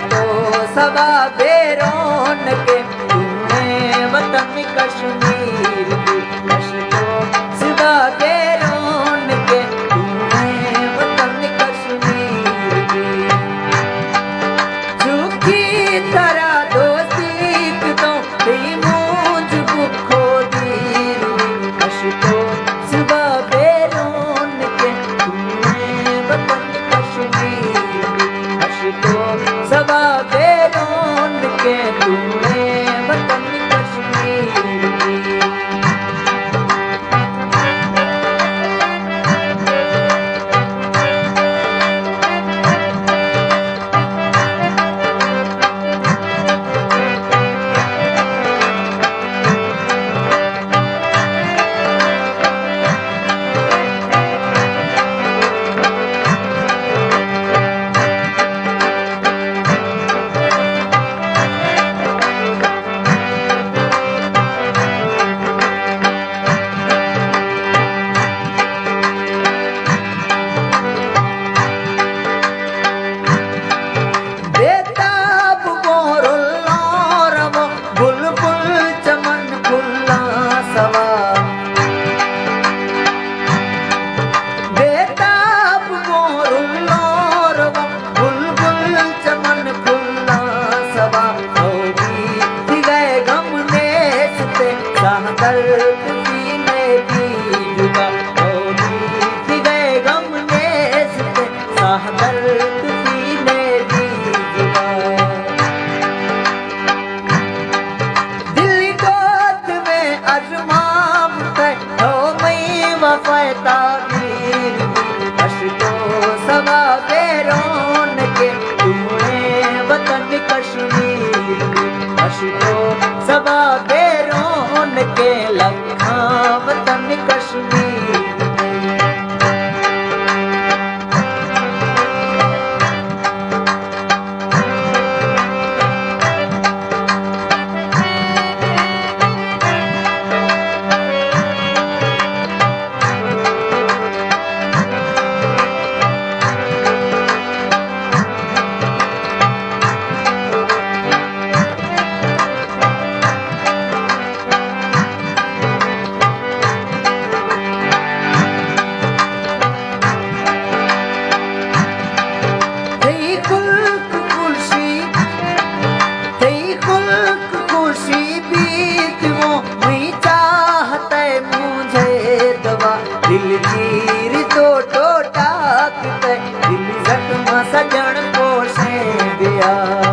तो सवा बेरोन के तूने वतन कश्मीर की, तो सवा बेरोन के तूने वतन कश्मीर की। झुकी तरह दोस्ती तो मूंझ बुखो दीर, तो सवा बेरोन के तूने वतन कश्मीर की, तो सवा बेरोन के तूने वतन कश्मीर की। दर्द सीने की जुबा बीत गए गम नेस पे, दर्द सीने की जुबा। दिल्ली गोद में अजमाम है हो मई वफाए तामीर, तो सवा बेरोन के तूने वतन कश्मीर, तो सवा बेरोन के लखा वतन कश्मीर। दिल चीर तो टोटा दिल जख्म सजन को से दिया।